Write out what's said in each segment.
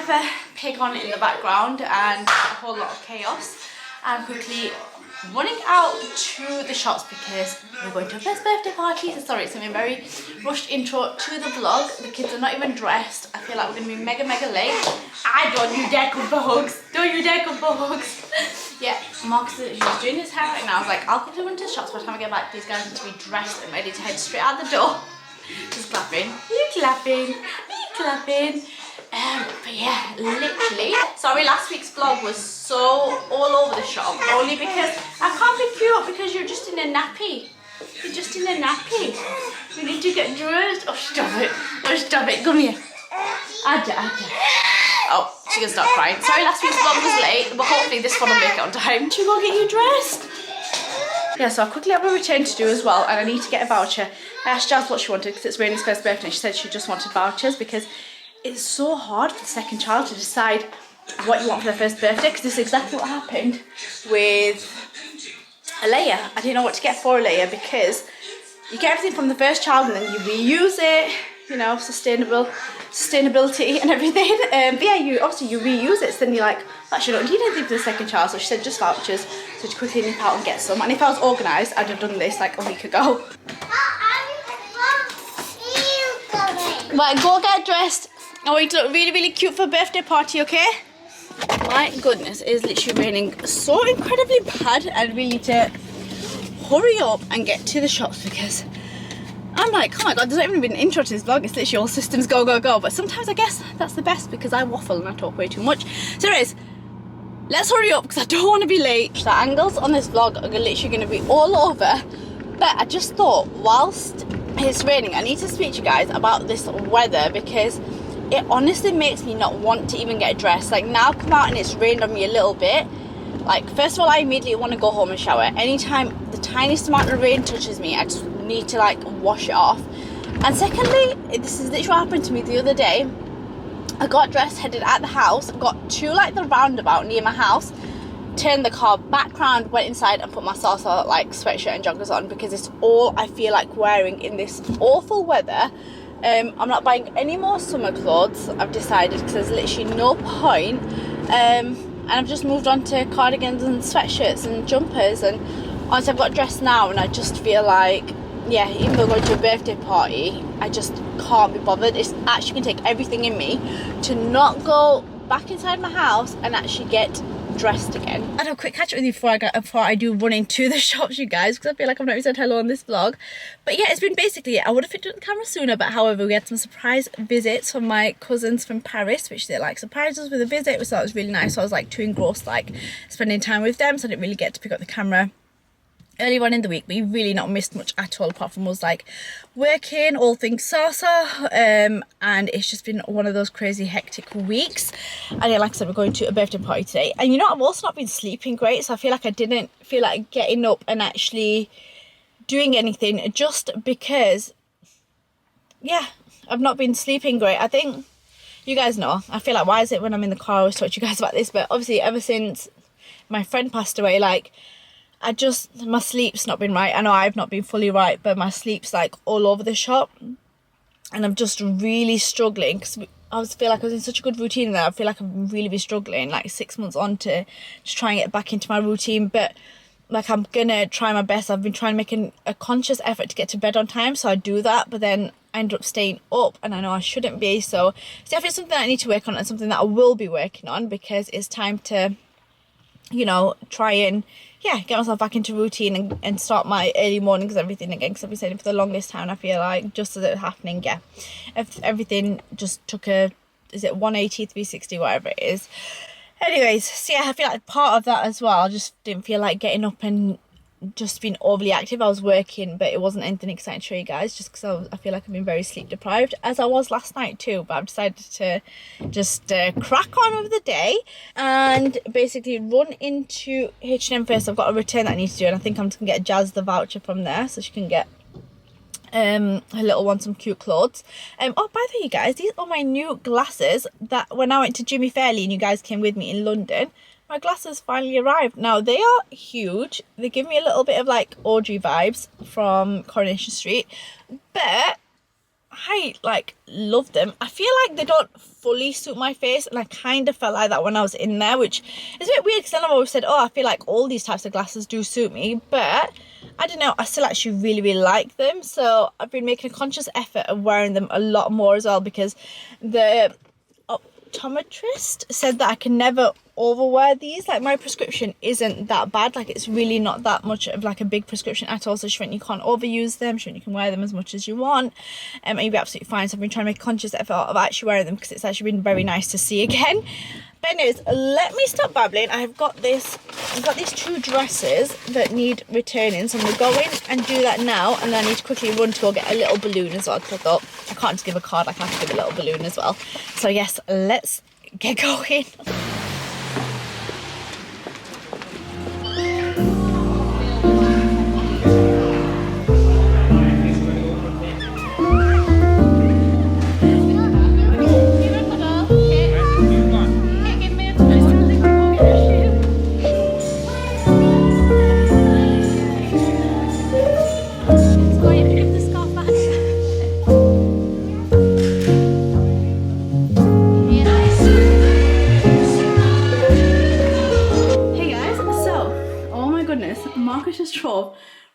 of a pig on in the background and a whole lot of chaos. I'm quickly running out to the shops because we're going to a first birthday party. So sorry, it's gonna be a very rushed intro to the vlog. The kids are not even dressed. I feel like we're gonna be mega late. Don't you dare come for hugs. Don't you dare come for hugs. Yeah, Marcus is doing his hair right now. I was like, I'll quickly run to the shops. By the time I get back, these guys need to be dressed and ready to head straight out the door. Just clapping. You clapping. You clapping. But yeah, literally. Sorry, last week's vlog was so all over the shop. Only because I can't pick you up because you're just in a nappy. You're just in a nappy. We need to get dressed. Oh, stop it. Oh, stop it. Come here. Aja. Oh, she can start crying. Sorry, last week's vlog was late, but hopefully this one will make it on time. Should we go get you dressed? Yeah, so I quickly have a return to do as well, and I need to get a voucher. I asked Jazz what she wanted because it's Rainey's first birthday. She said she just wanted vouchers because it's so hard for the second child to decide what you want for their first birthday, because this is exactly what happened with Alea. I didn't know what to get for Alea because you get everything from the first child and then you reuse it, you know, sustainability and everything. But yeah, you reuse it, so then you're like, actually I don't need anything for the second child. So she said just vouchers, so to quickly nip out and get some. And if I was organised, I'd have done this like a week ago. Right, go get dressed. I want you to look really cute for a birthday party, okay? My goodness, it is literally raining so incredibly bad. I really need to hurry up and get to the shops because I'm like, oh my god, there's not even been an intro to this vlog. It's literally all systems go. But sometimes I guess that's the best because I waffle and I talk way too much. So anyways, let's hurry up because I don't want to be late. The angles on this vlog are literally going to be all over. But I just thought, whilst it's raining, I need to speak to you guys about this weather because it honestly makes me not want to even get dressed. Like now I've come out and it's rained on me a little bit. Like first of all, I immediately want to go home and shower. Anytime the tiniest amount of rain touches me, I just need to like wash it off. And secondly, this is literally what happened to me the other day. I got dressed, headed at the house, got to like the roundabout near my house, turned the car back round, went inside and put my salsa like sweatshirt and joggers on because it's all I feel like wearing in this awful weather. I'm not buying any more summer clothes, I've decided, because there's literally no point. And I've just moved on to cardigans and sweatshirts and jumpers, and honestly I've got dressed now and I just feel like, yeah, even though I'm going to a birthday party, I just can't be bothered. It's actually going to take everything in me to not go back inside my house and actually get dressed again. I had a quick catch up with you before I do run into the shops, you guys, because I feel like I've not even said hello on this vlog. But yeah, it's been basically, I would have fitted on the camera sooner, but however we had some surprise visits from my cousins from Paris, which they like surprised us with a visit, which I thought was really nice. So I was like too engrossed like spending time with them, so I didn't really get to pick up the camera early on in the week. But you've really not missed much at all, apart from us like working all things salsa, and it's just been one of those crazy hectic weeks. And yeah, like I said, we're going to a birthday party today, and you know, I've also not been sleeping great, so I feel like I didn't feel like getting up and actually doing anything, just because, yeah, I've not been sleeping great. I think you guys know, I feel like, why is it when I'm in the car I always talk to you guys about this, but obviously ever since my friend passed away, like my sleep's not been right. I know I've not been fully right, but my sleep's like all over the shop, and I'm just really struggling because I feel like I was in such a good routine that I feel like I've really been struggling like 6 months on to just try and get back into my routine. But like, I'm gonna try my best. I've been trying to make a conscious effort to get to bed on time, so I do that, but then I end up staying up, and I know I shouldn't be. So it's definitely something that I need to work on, and something that I will be working on, because it's time to, you know, try and, yeah, get myself back into routine and start my early mornings and everything again, because I've been saying for the longest time, I feel like, just as it was happening, yeah, everything just took a, is it 180, 360, whatever it is. Anyways, so yeah, I feel like part of that as well, I just didn't feel like getting up and just being overly active. I was working, but it wasn't anything exciting to show you guys, just because I feel like I've been very sleep deprived, as I was last night too. But I've decided to just crack on with the day and basically run into H&M first. I've got a return that I need to do, and I think I'm just gonna get Jazz the voucher from there so she can get her little one some cute clothes. Oh, by the way, you guys, these are my new glasses that when I went to Jimmy Fairley and you guys came with me in London, my glasses finally arrived. Now, they are huge. They give me a little bit of like Audrey vibes from Coronation Street, but I like love them. I feel like they don't fully suit my face, and I kind of felt like that when I was in there, which is a bit weird because then I've always said, oh, I feel like all these types of glasses do suit me, but I don't know, I still actually really like them. So I've been making a conscious effort of wearing them a lot more as well, because the optometrist said that I can never overwear these. Like, my prescription isn't that bad, like it's really not that much of like a big prescription at all, so she went, you can't overuse them, she went, you can wear them as much as you want, and you'll be absolutely fine. So I've been trying to make a conscious effort of actually wearing them, because it's actually been very nice to see again. But anyways, let me stop babbling. I've got these 2 dresses that need returning, so I'm gonna go in and do that now, and then I need to quickly run to go get a little balloon as well, because I thought I can't just give a card, like I have to give a little balloon as well. So yes, let's get going.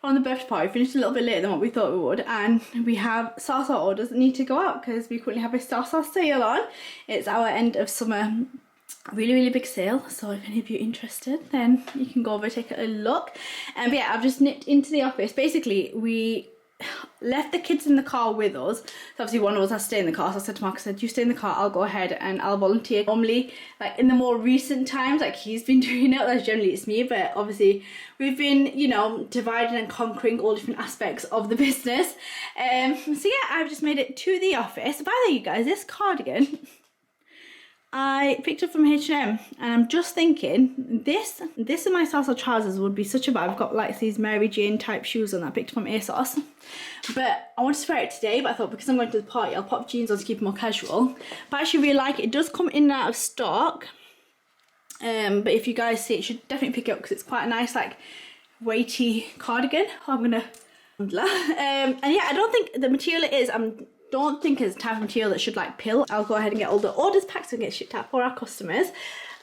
On the birthday party, finished a little bit later than what we thought we would, and we have salsa orders that need to go out because we currently have a salsa sale on. It's our end of summer really big sale, so if any of you are interested, then you can go over and take a look. But yeah, I've just nipped into the office. Basically, we left the kids in the car with us, so obviously one of us has to stay in the car. So I said to Mark, I said, you stay in the car, I'll go ahead and I'll volunteer. Normally, like in the more recent times, like he's been doing it, that's generally it's me, but obviously we've been, you know, dividing and conquering all different aspects of the business. So yeah, I've just made it to the office. By the way, you guys, this cardigan I picked up from H&M, and I'm just thinking this and my salsa trousers would be such a vibe. I've got like these Mary Jane type shoes on that I picked up from ASOS, but I want to wear it today, but I thought because I'm going to the party I'll pop jeans on to keep it more casual. But I actually really like it. It does come in and out of stock, but if you guys see it, you should definitely pick it up because it's quite a nice like weighty cardigan. I'm gonna and yeah, I don't think the material it is, don't think it's the type of material that should like pill. I'll go ahead and get all the orders packed so we can get shipped out for our customers.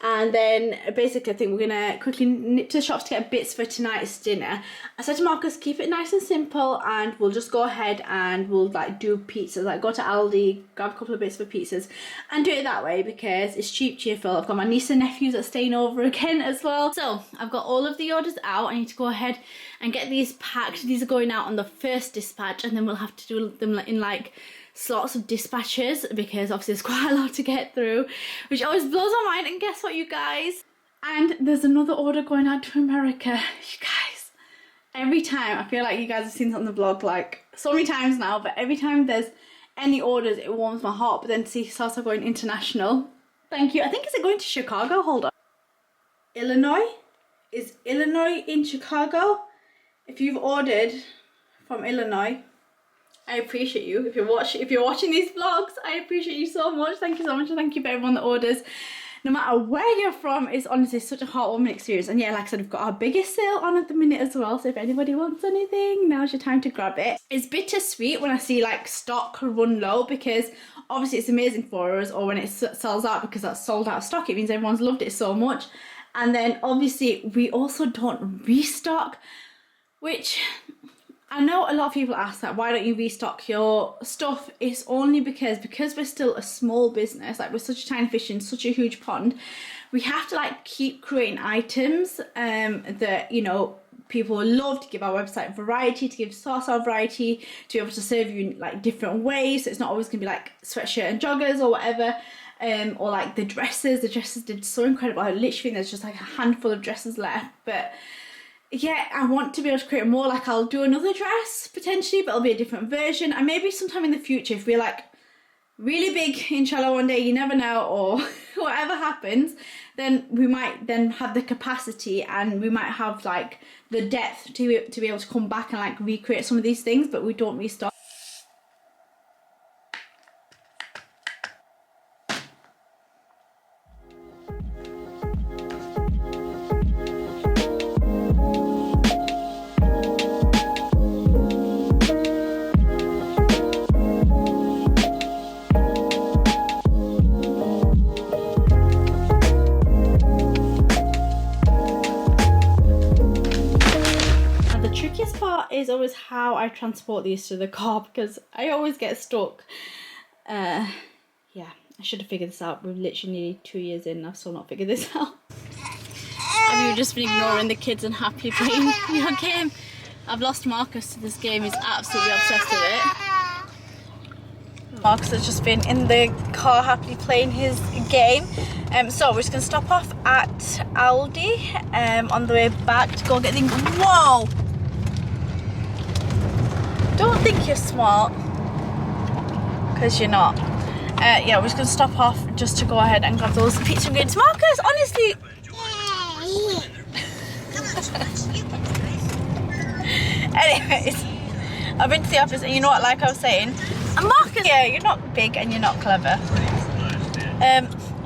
And then basically I think we're gonna quickly nip to the shops to get bits for tonight's dinner. I said to Marcus, keep it nice and simple, and we'll just go ahead and we'll like do pizzas, like go to Aldi, grab a couple of bits for pizzas and do it that way because it's cheap, cheerful. I've got my niece and nephews that are staying over again as well. So I've got all of the orders out. I need to go ahead and get these packed. These are going out on the first dispatch, and then we'll have to do them in like slots of dispatches because obviously there's quite a lot to get through, which always blows my mind. And guess what, you guys? And there's another order going out to America. You guys, every time, I feel like you guys have seen this on the vlog like so many times now, but every time there's any orders, it warms my heart. But then to see salsa going international, thank you. I think, is it going to Chicago? Hold on. Illinois? Is Illinois in Chicago? If you've ordered from Illinois, I appreciate you. If you're watching these vlogs, I appreciate you so much. Thank you so much, and thank you for everyone that orders. No matter where you're from, it's honestly such a heartwarming experience. And yeah, like I said, we've got our biggest sale on at the minute as well. So if anybody wants anything, now's your time to grab it. It's bittersweet when I see like stock run low, because obviously it's amazing for us, or when it sells out because that's sold out of stock, it means everyone's loved it so much. And then obviously we also don't restock, which I know a lot of people ask that, why don't you restock your stuff? It's only because we're still a small business, like we're such a tiny fish in such a huge pond, we have to like keep creating items that, you know, people will love, to give our website variety, to give salsa variety, to be able to serve you in like different ways. So it's not always gonna be like sweatshirt and joggers or whatever. Or like the dresses did so incredible. I literally think there's just like a handful of dresses left, but yeah, I want to be able to create more. Like I'll do another dress potentially, but it'll be a different version. And maybe sometime in the future, if we're like really big, inshallah, one day, you never know, or whatever happens, then we might then have the capacity, and we might have like the depth to be able to come back and like recreate some of these things, but we don't restock. how I transport these to the car because I always get stuck. Yeah, I should have figured this out. We're literally nearly 2 years in and I've still not figured this out. Have you just been ignoring the kids and happily playing your game? I've lost Marcus to this game. He's absolutely obsessed with it. Marcus has just been in the car happily playing his game. So we're just going to stop off at Aldi on the way back to go get things. Whoa! Don't think you're smart, because you're not. Yeah, we're just going to stop off just to go ahead and grab those pizza ingredients. Marcus, honestly... Anyways, I've been to the office and you know what, like I was saying, Marcus, yeah, you're not big and you're not clever.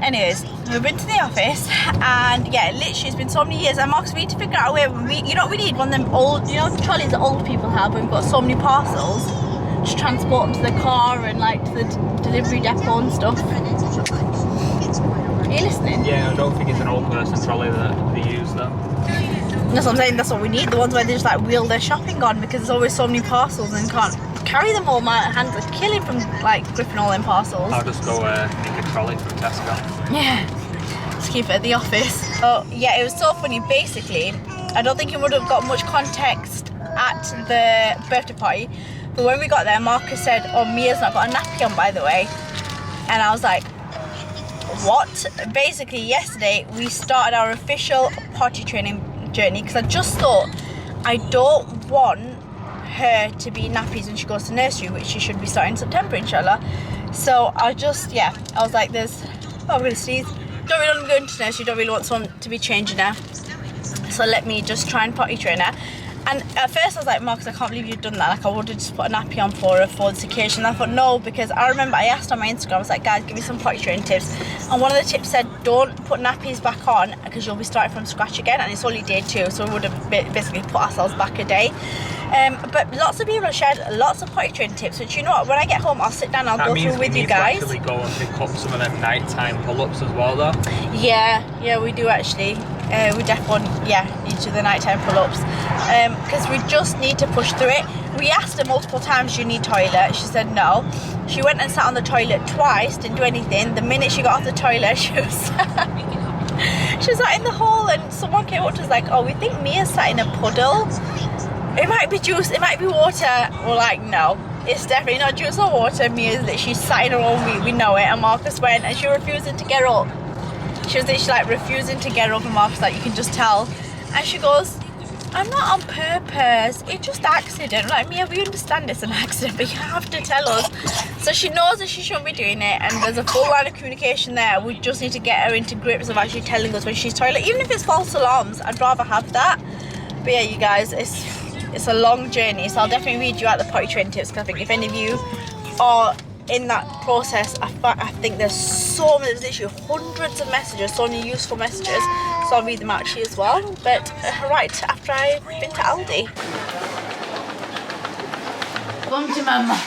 Anyways, we've been to the office and yeah, literally it's been so many years and Marcus, we need to figure out a way, you know, we need one of them old, you know, the trolleys that old people have when we've got so many parcels, just transport them to the car and like to the delivery depot and stuff. Are you listening? Yeah, I don't think it's an old person trolley that they use though. That's what I'm saying, that's what we need, the ones where they just like wheel their shopping on because there's always so many parcels and can't carry them all. My hands are killing from like gripping all them parcels. I'll just go nick a trolley from Tesco. Yeah, just keep it at the office. Oh yeah, it was so funny. Basically, I don't think you would have got much context at the birthday party, but when we got there, Marcus said, "Oh, Mia's not got a nappy on, by the way," and I was like, "What?" Basically, yesterday we started our official potty training journey because I just thought I don't want her to be nappies when she goes to nursery, which she should be starting in September, inshallah. So I just, yeah, I was like, I'm gonna sneeze. Don't really want to go into nursery, don't really want someone to be changing her. So let me just try and potty train her. And at first I was like, Marcus, I can't believe you've done that. Like I would have just put a nappy on for her for this occasion. And I thought no, because I remember I asked on my Instagram, I was like, guys, give me some potty training tips. And one of the tips said, don't put nappies back on because you'll be starting from scratch again. And it's only day 2, so we would have basically put ourselves back a day. But lots of people have shared lots of potty training tips, which you know what, when I get home I'll sit down and I'll go through with you guys. That means we need to actually go and pick up some of them nighttime pull-ups as well though. Yeah, we do actually. We definitely, need to do the nighttime pull-ups because we just need to push through it. We asked her multiple times, do you need toilet? She said no. She went and sat on the toilet twice, didn't do anything. The minute she got off the toilet, she was sat in the hall and someone came up to us like, oh, we think Mia's sat in a puddle. It might be juice, it might be water. We're like, no, it's definitely not juice or water. Mia's literally sat in her own wee, we know it. And Marcus went and she was refusing to get up. She was literally like refusing to get up and Marcus like, you can just tell. And she goes, I'm not on purpose, it's just accident. Like, Mia, we understand it's an accident, but you have to tell us. So she knows that she shouldn't be doing it and there's a full line of communication there. We just need to get her into grips of actually telling us when she's toilet. Even if it's false alarms, I'd rather have that. But yeah, you guys, it's a long journey, so I'll definitely read you out the potty training tips because I think if any of you are in that process, I think there's so many, there's literally hundreds of messages, so many useful messages, so I'll read them out to you as well. But right after I've been to Aldi. Come to mama.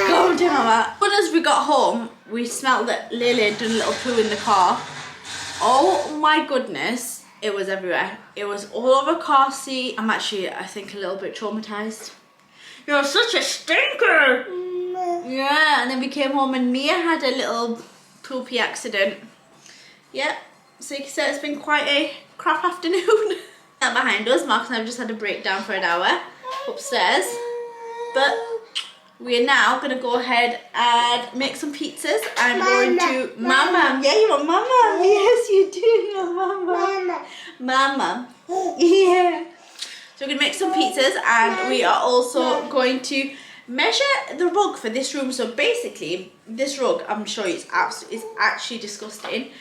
Come to mama. But as we got home, we smelled that Lily had done a little poo in the car. Oh my goodness. It was everywhere. It was all over car seat. I'm actually, I think, a little bit traumatized. You're such a stinker! Yeah, and then we came home and Mia had a little poopy accident. Yep, so you can say it's been quite a crap afternoon. That behind us, Mark and I have just had a breakdown for an hour upstairs. But we are now going to go ahead and make some pizzas. I'm going to... Mama. Yeah, you want Mama? Yes, you do. You want Mama. Mama. Yeah. So we're going to make some pizzas and we are also going to measure the rug for this room. So basically, this rug, I'm sure it's actually disgusting.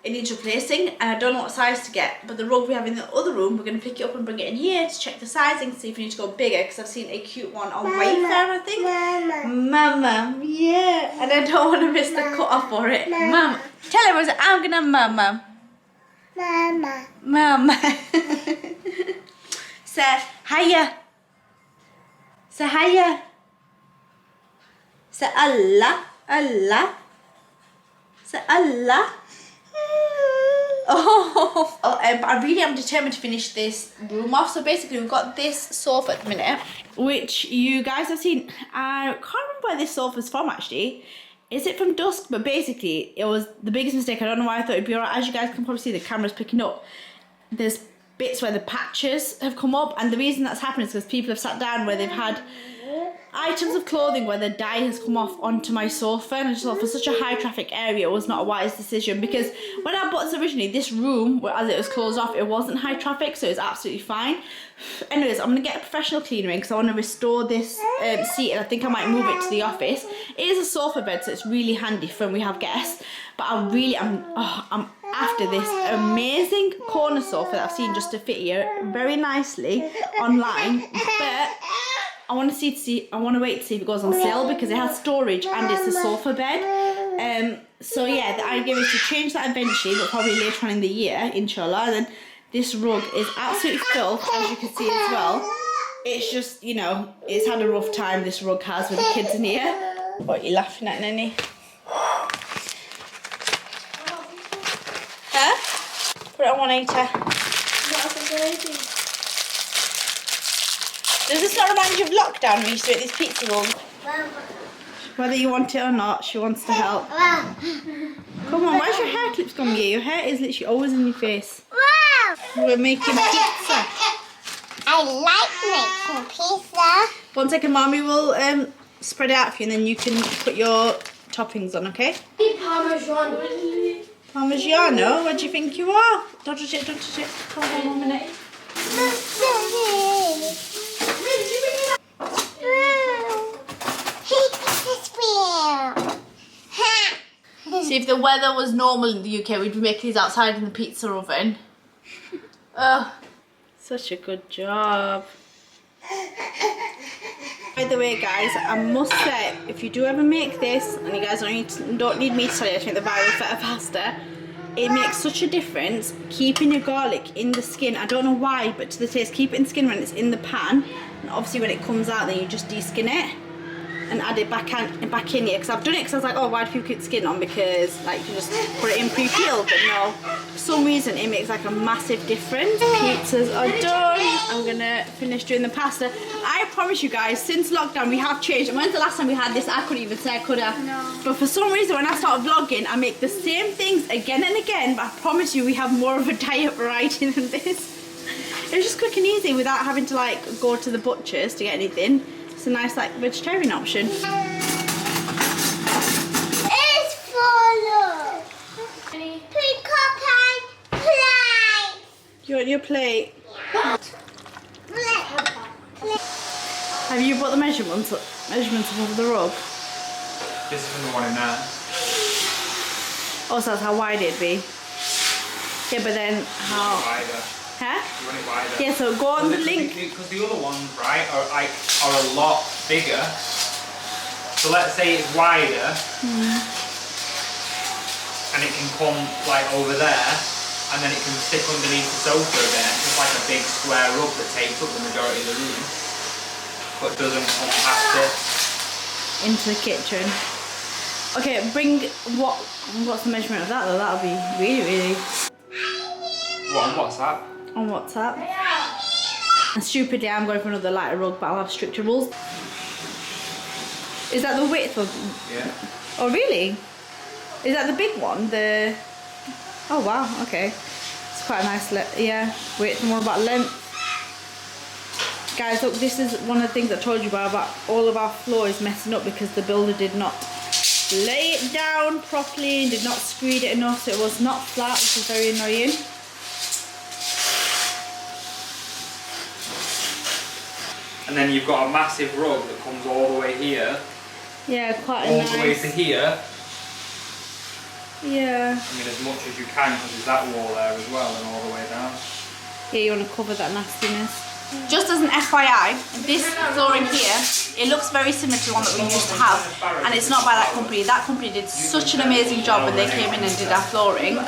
It needs replacing and I don't know what size to get, but the rug we have in the other room, we're going to pick it up and bring it in here to check the sizing, see if we need to go bigger, because I've seen a cute one on Wayfair, I think. Mama, yeah, and I don't want to miss the cut off for it. Mama, tell everyone, I'm going to Mama. Mama. Say hiya. Say hiya. Say Allah. Allah. Say Allah. But I really am determined to finish this room off. So basically we've got this sofa at the minute, which you guys have seen. I can't remember where this sofa's from actually. Is it from Dusk? But basically it was the biggest mistake. I don't know why I thought it'd be alright. As you guys can probably see, the camera's picking up. There's bits where the patches have come up, and the reason that's happened is because people have sat down where they've had items of clothing where the dye has come off onto my sofa, and I just thought for such a high traffic area it was not a wise decision, because when I bought this originally, this room, as it was closed off, it wasn't high traffic, so it was absolutely fine. Anyways, I'm going to get a professional cleaner in because I want to restore this seat, and I think I might move it to the office. It is a sofa bed, so it's really handy for when we have guests, but I'm after this amazing corner sofa that I've seen just to fit here very nicely online, but I want to wait to see if it goes on sale because it has storage and it's a sofa bed. So yeah, the idea is to change that eventually, but probably later on in the year, inshallah. And then this rug is absolutely filth, as you can see as well. It's just, you know, it's had a rough time, this rug has, with the kids in here. What are you laughing at, Nenny? Huh? Put it on 180. Does this not remind you of lockdown when you used to eat this pizza roll? Whether you want it or not, she wants to help. Come on, where's your hair clips gone, Mia? Your hair is literally always in your face. We're making pizza. I like making pizza. 1 second, Mommy will spread it out for you and then you can put your toppings on, okay? Parmesan. Parmigiano? What do you think you are? Don't touch it, don't touch it. Come on, 1 minute. See, if the weather was normal in the UK, we'd be making these outside in the pizza oven. Oh, such a good job. By the way, guys, I must say, if you do ever make this, and you guys don't need me to tell you, I think the viral feta pasta, it makes such a difference keeping your garlic in the skin. I don't know why, but to the taste, keep it in skin when it's in the pan, and obviously when it comes out, then you just de-skin it and add it back in here. Because I've done it because I was like, oh, why do people keep skin on? Because like you just put it in pre-peeled, but no, for some reason it makes like a massive difference. Pizzas are done. I'm gonna finish doing the pasta. I promise you guys, since lockdown we have changed. And when's the last time we had this? I couldn't even say I could have. No. But for some reason when I start vlogging, I make the same things again and again, but I promise you we have more of a diet variety than this. It's just quick and easy without having to like go to the butcher's to get anything. It's a nice like vegetarian option. It's full of plate. You want your plate? Have you brought the measurements of the rug? This is from the one in there. Oh, so that's how wide it'd be. Yeah, but then how? Wider. Huh? You want it wider. Yeah, so go on the link. Because the other ones, right, are a lot bigger. So let's say it's wider, and it can come like over there, and then it can stick underneath the sofa again. It's like a big square rug that takes up the majority of the room, but doesn't come past it. Into the kitchen. Okay, what's the measurement of that though? That'll be really. What, on WhatsApp? On WhatsApp. And stupidly I'm going for another lighter rug, but I'll have stricter rules. Is that the width of? Yeah. Oh really? Is that the big one? Oh wow, okay. It's quite a nice yeah, width. And what about length? Guys, look, this is one of the things I told you about all of our floor is messing up because the builder did not lay it down properly and did not screed it enough, so it was not flat, which is very annoying. And then you've got a massive rug that comes all the way here. Yeah, quite all nice. the way to here. Yeah. I mean, as much as you can, because there's that wall there as well, and all the way down. Yeah, you want to cover that nastiness. Just as an FYI, this flooring here, it looks very similar to the one that we used to have, and it's not by that company. That company did such an amazing job when they came in and did our flooring.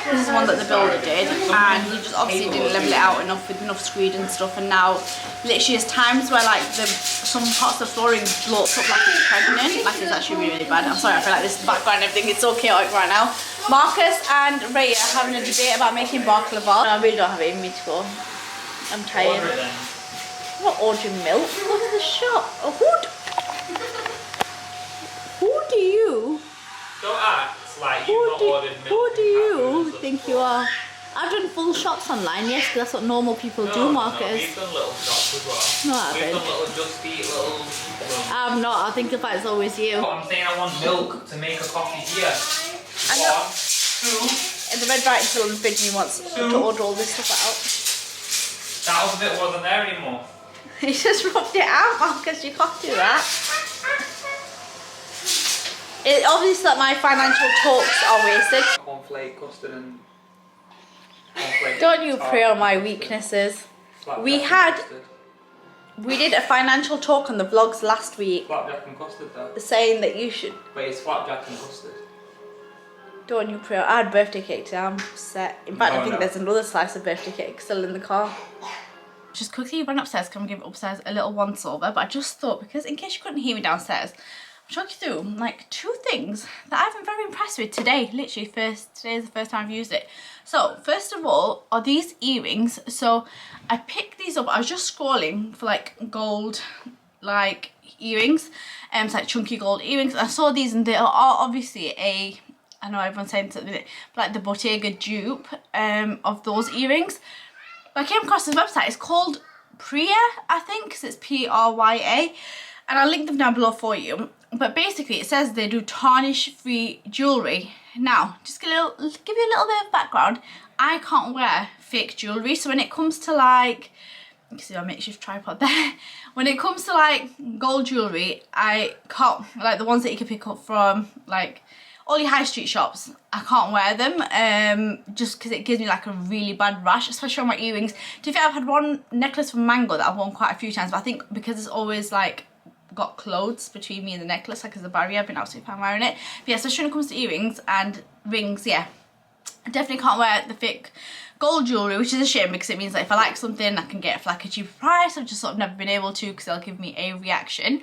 This is one that the builder did, and he just obviously didn't level it out enough with enough screed and stuff, and now literally there's times where like some parts of the flooring bloats up like it's pregnant, like it's actually really, really bad. I'm sorry, I feel like this background and everything, it's so chaotic right now. Marcus and Raya are having a debate about making baklava. No, I really don't have it in me to go. I'm tired. Order it then. I'm not ordering milk. Go to the shop. Who do you? Don't act like you've not ordered milk. Who do and you crackers. think you are? I've done full shops online, yes, 'cause that's what normal people do, No, Marcus. we've done little shops as well. No, I We've haven't. done little just eat little. I'm not. I think if it's always you. I'm saying I want milk to make a coffee here. I know. 1, 2. And the red writing still in the fridge and he wants to order all this stuff That other bit wasn't there anymore. out. He just rubbed it out, Marcus. You can't do that. It obviously that my financial talks are wasted. Cornflake, custard and cornflake. Don't you tart. prey on my weaknesses. Flapjack We and had- custard. We did a financial talk on the vlogs last week Flapjack and custard though. saying that you should. But it's flapjack and custard. Don't you pray. I had birthday cake today. I'm set. In fact, I Oh, think no. there's another slice of birthday cake still in the car. Just quickly run upstairs. Come and give upstairs a little once over. But I just thought, because in case you couldn't hear me downstairs, I'll talk you through like 2 things that I've been very impressed with today. Literally, today is the first time I've used it. So first of all, are these earrings. So I picked these up. I was just scrolling for like gold, like earrings, it's like chunky gold earrings. I saw these and they are obviously I know everyone's saying something, but like the Bottega dupe of those earrings. But I came across this website. It's called Priya, I think, because it's Prya, and I'll link them down below for you. But basically, it says they do tarnish-free jewellery. Now, just give you a little bit of background. I can't wear fake jewellery, so when it comes to like, you can see my makeshift tripod there. When it comes to like gold jewellery, I can't, like the ones that you can pick up from like all your high street shops, I can't wear them just because it gives me like a really bad rash, especially on my earrings. To be fair, I've had one necklace from Mango that I've worn quite a few times, but I think because it's always like got clothes between me and the necklace, like as a barrier, I've been absolutely fine wearing it. But yeah, especially when it comes to earrings and rings, yeah, I definitely can't wear the fake gold jewellery, which is a shame because it means that if I like something I can get it for like a cheaper price. I've just sort of never been able to because they'll give me a reaction.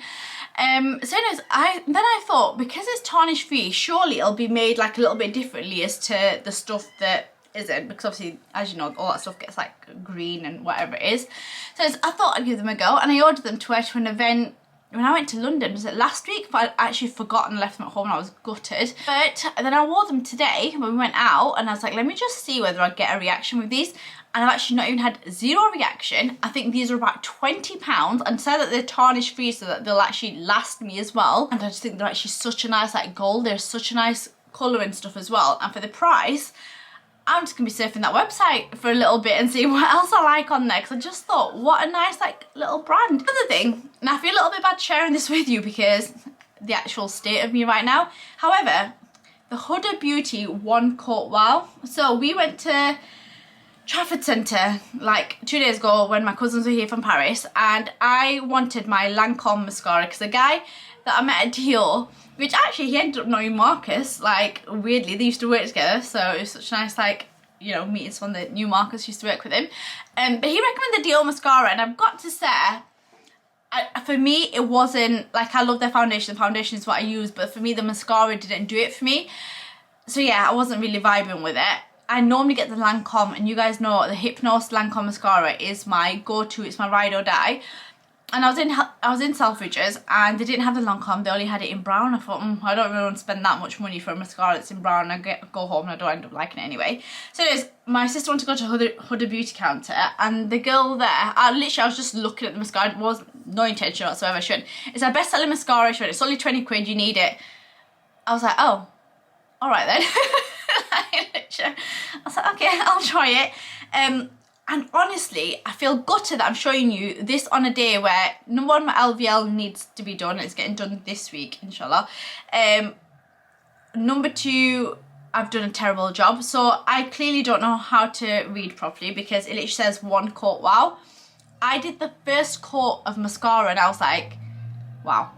So anyways, I thought, because it's tarnish free, surely it'll be made like a little bit differently as to the stuff that isn't, because obviously, as you know, all that stuff gets like green and whatever it is. So I thought I'd give them a go, and I ordered them to wear to an event when I went to London. Was it last week? But I'd actually forgotten and left them at home and I was gutted. But then I wore them today when we went out and I was like, let me just see whether I'd get a reaction with these. And I've actually not even had 0 reaction. I think these are about £20 and said that they're tarnish free so that they'll actually last me as well. And I just think they're actually such a nice like gold. They're such a nice colour and stuff as well. And for the price, I'm just going to be surfing that website for a little bit and see what else I like on there, because I just thought, what a nice like little brand. Another thing, and I feel a little bit bad sharing this with you because the actual state of me right now. However, the Huda Beauty One Coat Wow. So we went to Trafford Centre like 2 days ago when my cousins were here from Paris, and I wanted my Lancome mascara because the guy that I met at Dior, which actually he ended up knowing Marcus, like weirdly, they used to work together, so it was such nice like, you know, meeting someone that knew Marcus, used to work with him. But he recommended the Dior mascara, and I've got to say, for me it wasn't, like I love their foundation, the foundation is what I use, but for me the mascara didn't do it for me. So yeah, I wasn't really vibing with it. I normally get the Lancome, and you guys know the Hypnose Lancome mascara is my go-to, it's my ride or die. And I was in Selfridges and they didn't have the Lancome, they only had it in brown. I thought, I don't really want to spend that much money for a mascara that's in brown. I go home and I don't end up liking it anyway. So anyways, my sister wanted to go to Huda Beauty counter, and the girl there, I was just looking at the mascara. It was no intention whatsoever. She went, it's our best selling mascara. She went, it's only 20 quid, you need it. I was like, oh, all right then. I was like, okay, I'll try it. And honestly, I feel gutted that I'm showing you this on a day where, number one, my LVL needs to be done. It's getting done this week, inshallah. Number two, I've done a terrible job. So I clearly don't know how to read properly because it literally says one coat wow. I did the first coat of mascara and I was like, wow.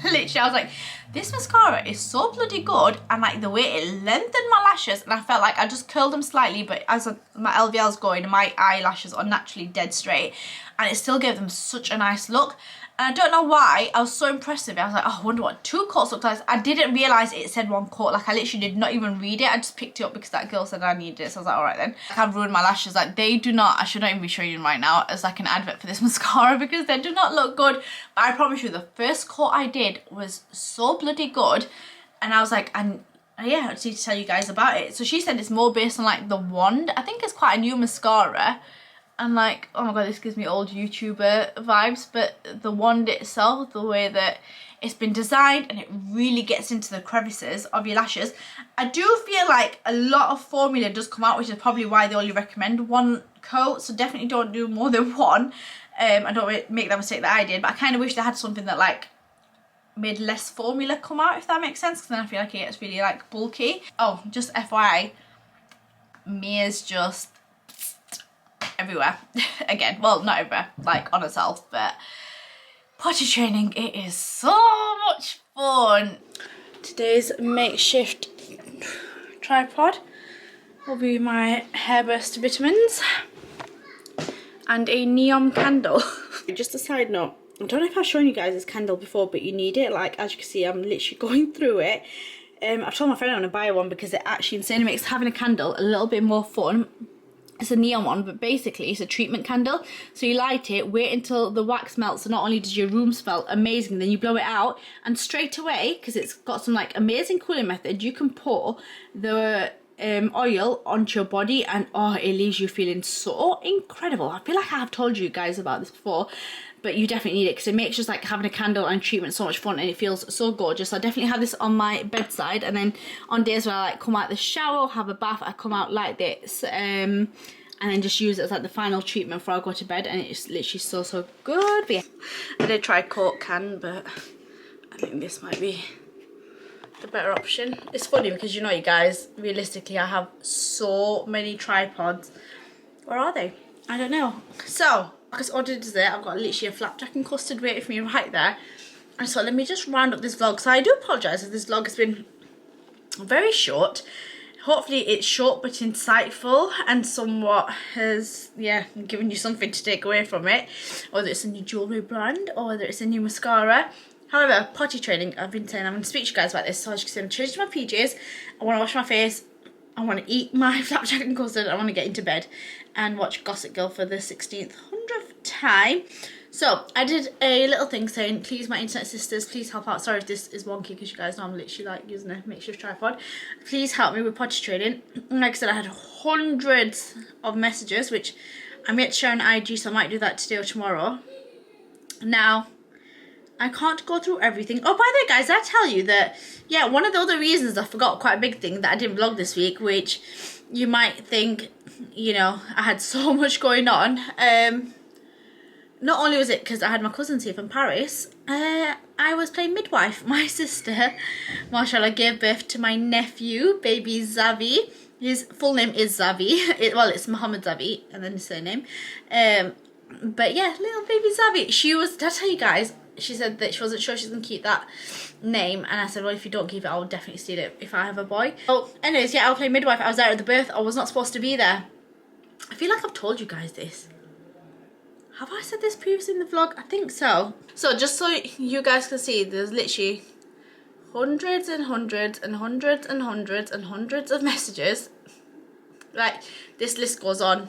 Literally, I was like, this mascara is so bloody good, and like the way it lengthened my lashes, and I felt like I just curled them slightly, but as my LVL's going, my eyelashes are naturally dead straight, and it still gave them such a nice look. And I don't know why, I was so impressed with it. I was like, oh, I wonder what 2 coats look like. I didn't realise it said 1 coat. Like, I literally did not even read it. I just picked it up because that girl said I needed it. So I was like, alright then. I've ruined my lashes. Like, they do not, I should not even be showing you right now as like an advert for this mascara because they do not look good. But I promise you, the first coat I did was so bloody good. And I was like, yeah, I just need to tell you guys about it. So she said it's more based on like the wand. I think it's quite a new mascara. And like, oh my god, this gives me old YouTuber vibes, but the wand itself, the way that it's been designed, and it really gets into the crevices of your lashes. I do feel like a lot of formula does come out, which is probably why they only recommend 1 coat, so definitely don't do more than 1. I don't make that mistake that I did, but I kind of wish they had something that like made less formula come out, if that makes sense, because then I feel like it gets really like bulky. Oh, just FYI, Mia's just everywhere again. Well, not everywhere, like on herself, but potty training, it is so much fun. Today's makeshift tripod will be my hairburst vitamins and a neon candle. Just a side note, I don't know if I've shown you guys this candle before, but you need it. Like, as you can see, I'm literally going through it. I've told my friend I want to buy one because it actually insanely makes having a candle a little bit more fun. It's a neon one, but basically it's a treatment candle. So you light it, wait until the wax melts, so not only does your room smell amazing, then you blow it out, and straight away, because it's got some like amazing cooling method, you can pour the oil onto your body, and oh, it leaves you feeling so incredible. I feel like I have told you guys about this before, but you definitely need it because it makes just like having a candle and treatment so much fun, and it feels so gorgeous. I definitely have this on my bedside, and then on days when I like come out the shower, have a bath, I come out like this, and then just use it as like the final treatment before I go to bed, and it's literally so good. But yeah, I did try Coke can, but I think this might be the better option. It's funny because, you know, you guys, realistically I have so many tripods. Where are they? I don't know. So I just ordered dessert. I've got literally a flapjack and custard waiting for me right there. And so let me just round up this vlog. So I do apologise if this vlog has been very short. Hopefully it's short but insightful and somewhat has, yeah, given you something to take away from it. Whether it's a new jewellery brand or whether it's a new mascara. However, potty training, I've been saying I'm going to speak to you guys about this. So as you can see, I'm changing my PJs. I want to wash my face. I want to eat my flapjack and custard. I want to get into bed and watch Gossip Girl for the 100th time. So I did a little thing saying, please, my internet sisters, please help out. Sorry if this is wonky because you guys know I'm literally like using a makeshift tripod. Please help me with potty training. Like I said, I had hundreds of messages, which I'm yet to share on IG, so I might do that today or tomorrow. Now, I can't go through everything. Oh, by the way, guys, I tell you that, yeah, one of the other reasons I forgot quite a big thing that I didn't vlog this week, which you might think, you know, I had so much going on. Not only was it because I had my cousins here from Paris, I was playing midwife. My sister, mashallah, gave birth to my nephew, baby Zavi. His full name is Zavi. Well, it's Mohammed Zavi, and then his surname. But yeah, little baby Zavi. She was, did I tell you guys, she said that she wasn't sure she's going to keep that name. And I said, well, if you don't keep it, I'll definitely steal it if I have a boy. Oh, anyways, yeah, I was playing midwife. I was there at the birth. I was not supposed to be there. I feel like I've told you guys this. Have I said this previously in the vlog? I think so. So just so you guys can see, there's literally hundreds and hundreds and hundreds and hundreds and hundreds of messages. Like, this list goes on.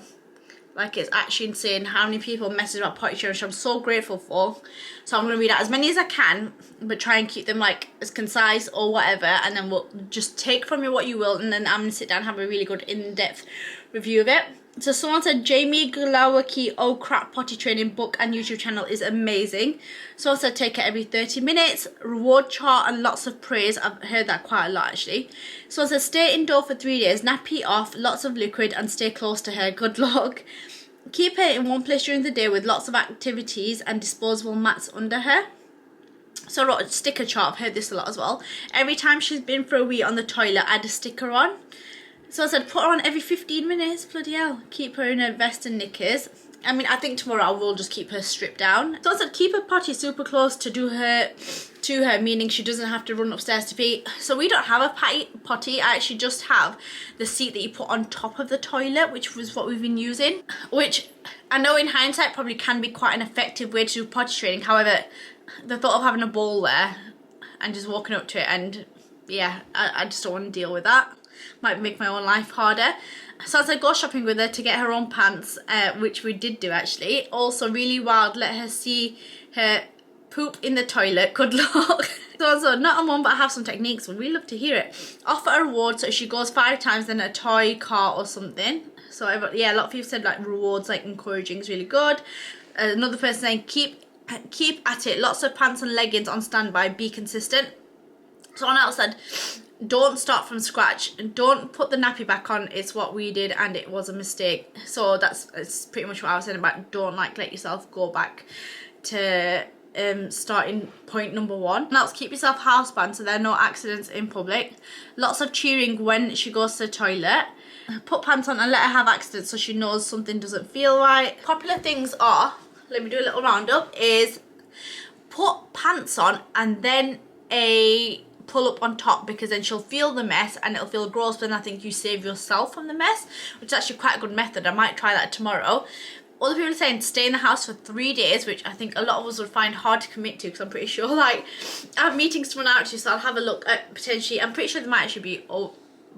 Like, it's actually insane how many people message about potty training, which I'm so grateful for. So I'm going to read out as many as I can, but try and keep them like as concise or whatever, and then we'll just take from you what you will, and then I'm going to sit down and have a really good in-depth review of it. So someone said Jamie Glowacki Oh Crap potty training book and YouTube channel is amazing. Someone said take it every 30 minutes, reward chart and lots of praise. I've heard that quite a lot actually. Someone said stay indoor for 3 days, nappy off, lots of liquid and stay close to her. Good luck. Keep her in one place during the day with lots of activities and disposable mats under her. So I wrote a sticker chart. I've heard this a lot as well. Every time she's been for a wee on the toilet, add a sticker on. So I said put her on every 15 minutes, bloody hell. Keep her in her vest and knickers. I mean, I think tomorrow I will just keep her stripped down. So I said keep her potty super close to her, meaning she doesn't have to run upstairs to pee. So we don't have a potty. I actually just have the seat that you put on top of the toilet, which was what we've been using, which I know in hindsight probably can be quite an effective way to do potty training. However, the thought of having a bowl there and just walking up to it, and yeah, I just don't want to deal with that. Might make my own life harder. So as I go shopping with her to get her own pants, which we did do actually. Also really wild, let her see her poop in the toilet. Good luck. So not a mum, but I have some techniques. We'd really love to hear it. Offer a reward, so if she goes 5 times, then a toy, car or something. So yeah, a lot of people said like rewards, like encouraging is really good. Another person saying keep at it. Lots of pants and leggings on standby. Be consistent. Someone else said, don't start from scratch and don't put the nappy back on. It's what we did and it was a mistake. So it's pretty much what I was saying about don't like let yourself go back to starting point number 1. Now keep yourself housebound so there are no accidents in public. Lots of cheering when she goes to the toilet. Put pants on and let her have accidents so she knows something doesn't feel right. Popular things are, let me do a little roundup, is put pants on and then a pull up on top, because then she'll feel the mess and it'll feel gross, but then I think you save yourself from the mess, which is actually quite a good method. I might try that tomorrow. Other people are saying stay in the house for 3 days, which I think a lot of us would find hard to commit to, because I'm pretty sure like I have meetings to run out to, so I'll have a look at potentially, I'm pretty sure they might actually be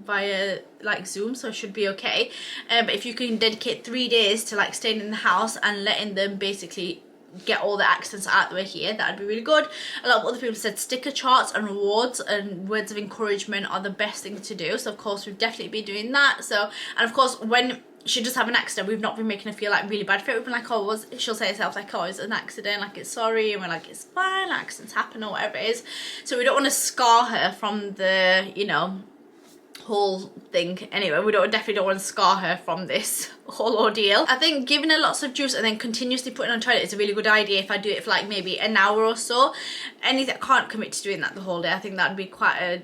via like Zoom, so it should be okay. But if you can dedicate 3 days to like staying in the house and letting them basically get all the accents out the way here, that'd be really good. A lot of other people said sticker charts and rewards and words of encouragement are the best thing to do, so of course we've definitely been doing that. So, and of course when she does have an accident, we've not been making her feel like really bad for it. We've been like, oh, she'll say herself like, oh, it's an accident, like it's sorry, and we're like, it's fine, accidents happen or whatever it is. So we don't want to scar her from the, you know, whole thing. Anyway, we definitely don't want to scar her from this whole ordeal. I think giving her lots of juice and then continuously putting her on toilet is a really good idea if I do it for like maybe an hour or so. Anything, I can't commit to doing that the whole day. I think that'd be quite a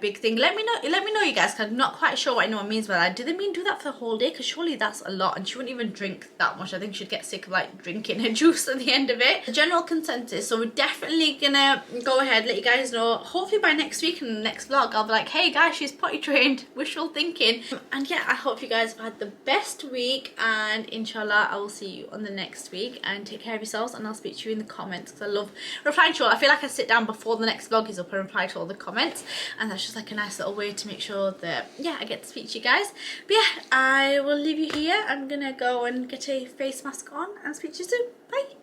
big thing. Let me know you guys, because I'm not quite sure what anyone means by that. Do they mean do that for the whole day? Because surely that's a lot, and she wouldn't even drink that much. I think she'd get sick of like drinking her juice at the end of it. The general consensus, so we're definitely gonna go ahead, let you guys know, hopefully by next week in the next vlog I'll be like, hey guys, she's potty trained, wishful thinking. And yeah, I hope you guys have had the best week, and inshallah I will see you on the next week, and take care of yourselves, and I'll speak to you in the comments, because I love replying to all. I feel like I sit down before the next vlog is up and reply to all the comments, and that's just like a nice little way to make sure that, yeah, I get to speak to you guys. But yeah, I will leave you here. I'm gonna go and get a face mask on and speak to you soon. Bye.